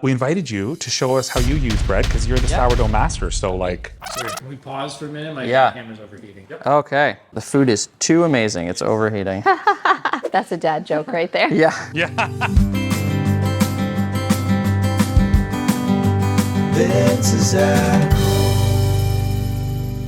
We invited you to show us how you use bread because you're the sourdough master. So like, Sorry, can we pause for a minute? My camera's overheating. Yep. Okay. The food is too amazing. It's overheating. That's a dad joke right there. Yeah. yeah. This is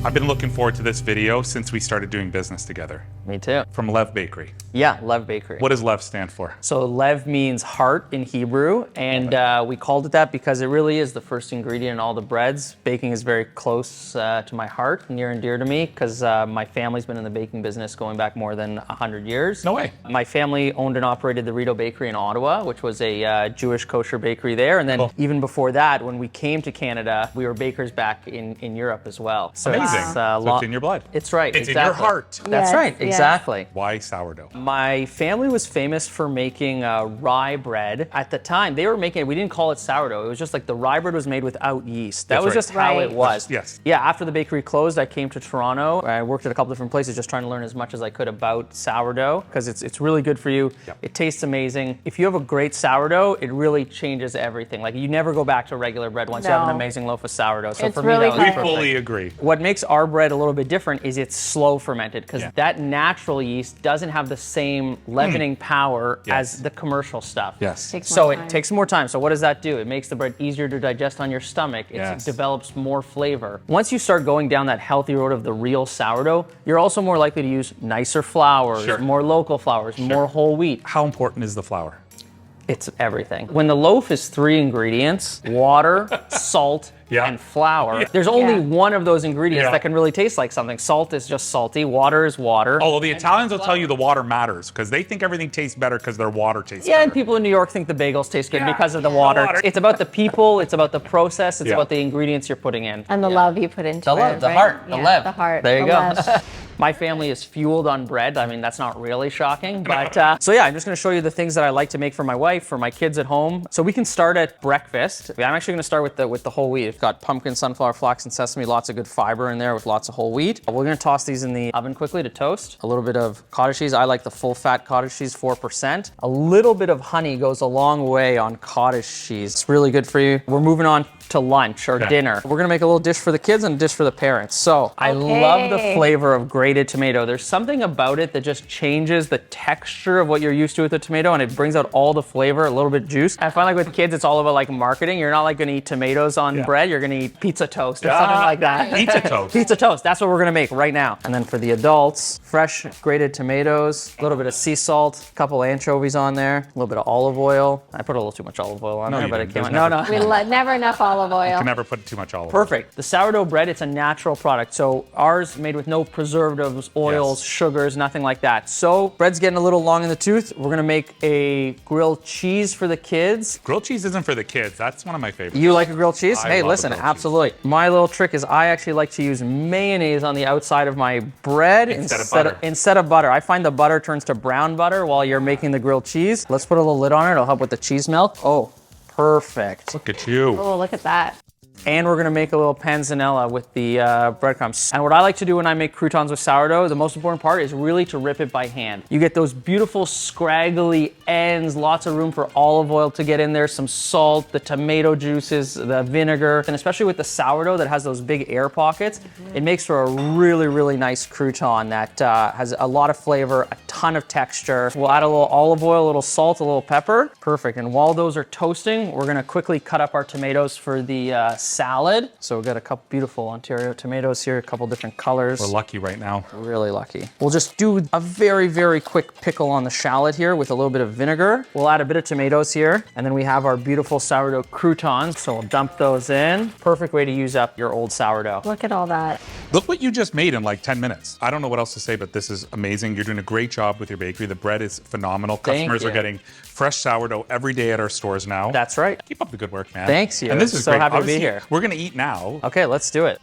I've been looking forward to this video since we started doing business together. Me too. From Lev Bakery. Yeah, Lev Bakery. What does Lev stand for? So Lev means heart in Hebrew, and we called it that because it really is the first ingredient in all the breads. Baking is very close to my heart, near and dear to me, because my family's been in the baking business going back more than 100 years. No way. My family owned and operated the Rideau Bakery in Ottawa, which was a Jewish kosher bakery there. And then even before that, when we came to Canada, we were bakers back in Europe as well. So Amazing. So it's in your blood. It's right. It's exactly. in your heart. That's Yes, right. yes. Exactly. Why sourdough? My family was famous for making rye bread. At the time, they were making it, we didn't call it sourdough. It was just like the rye bread was made without yeast. That That's was right. just how it Right. was. Yes. Yeah, after the bakery closed, I came to Toronto. I worked at a couple different places just trying to learn as much as I could about sourdough because it's really good for you. Yep. It tastes amazing. If you have a great sourdough, it really changes everything. Like you never go back to regular bread once you have an No. amazing loaf of sourdough. So It's for really me, that was We good. perfect. fully agree. What makes our bread a little bit different is it's slow fermented because Yeah. that natural yeast doesn't have the same leavening power Yes. as the commercial stuff. Yes. Takes So more it time. takes more time. So what does that do? It makes the bread easier to digest on your stomach. Yes. It develops more flavor. Once you start going down that healthy road of the real sourdough, you're also more likely to use nicer flours, Sure. more local flours, more whole wheat. How important is the flour? It's everything. When the loaf is 3 ingredients, water, salt, Yeah. and flour, there's only Yeah. one of those ingredients Yeah. that can really taste like something. Salt is just salty, water is water. Although the Italians will tell you the water matters because they think everything tastes better because their water tastes Yeah, better. and people in New York think the bagels taste good Yeah. because of the The water. water. It's about the people, it's about the process, it's Yeah. about the ingredients you're putting in. And the love you put into The it. love, the right? heart, the Yeah, Lev. The heart. There you the go. Lev. My family is fueled on bread. I mean, that's not really shocking, but so yeah, I'm just gonna show you the things that I like to make for my wife, for my kids at home. So we can start at breakfast. I'm actually gonna start with the whole wheat. It's got pumpkin, sunflower, flax, and sesame, lots of good fiber in there with lots of whole wheat. We're gonna toss these in the oven quickly to toast. A little bit of cottage cheese. I like the full fat cottage cheese, 4%. A little bit of honey goes a long way on cottage cheese. It's really good for you. We're moving on to lunch or dinner. We're gonna make a little dish for the kids and a dish for the parents. So I love the Okay. flavor of grated tomato. There's something about it that just changes the texture of what you're used to with a tomato, and it brings out all the flavor, a little bit juice. I find like with kids, it's all about like marketing. You're not like gonna eat tomatoes on bread. You're gonna eat pizza toast or something like that. Pizza toast. Pizza toast. That's what we're gonna make right now. And then for the adults, fresh grated tomatoes, a little bit of sea salt, a couple anchovies on there, a little bit of olive oil. I put a little too much olive oil on there, you but it didn't. came out. There's No, never- no. Never enough olive oil. Can never put too much olive. Perfect. The sourdough bread, it's a natural product. So ours made with no preservatives, oils, Yes. sugars, nothing like that. So bread's getting a little long in the tooth. We're gonna make a grilled cheese for the kids. Grilled cheese isn't for the kids. That's one of my favorites. You like a grilled cheese? I Hey, love a listen, grilled cheese. absolutely. My little trick is I actually like to use mayonnaise on the outside of my bread instead of butter. I find the butter turns to brown butter while you're making the grilled cheese. Let's put a little lid on it. It'll help with the cheese melt. Oh, perfect. Look at you. Oh, look at that. And we're gonna make a little panzanella with the breadcrumbs. And what I like to do when I make croutons with sourdough, the most important part is really to rip it by hand. You get those beautiful scraggly ends, lots of room for olive oil to get in there, some salt, the tomato juices, the vinegar, and especially with the sourdough that has those big air pockets, it makes for a really, really nice crouton that has a lot of flavor, a ton of texture. We'll add a little olive oil, a little salt, a little pepper. Perfect. And while those are toasting, we're gonna quickly cut up our tomatoes for the salad. So we've got a couple beautiful Ontario tomatoes here, a couple different colors. We're lucky right now. Really lucky. We'll just do a very, very quick pickle on the shallot here with a little bit of vinegar. We'll add a bit of tomatoes here, and then we have our beautiful sourdough croutons. So we'll dump those in. Perfect way to use up your old sourdough. Look at all that. Look what you just made in like 10 minutes. I don't know what else to say, but this is amazing. You're doing a great job with your bakery. The bread is phenomenal. Thank Customers you. are getting fresh sourdough every day at our stores now. That's right. Keep up the good work, man. Thanks, you. And this is So great. happy to be Obviously, here. We're gonna eat now. Okay, let's do it.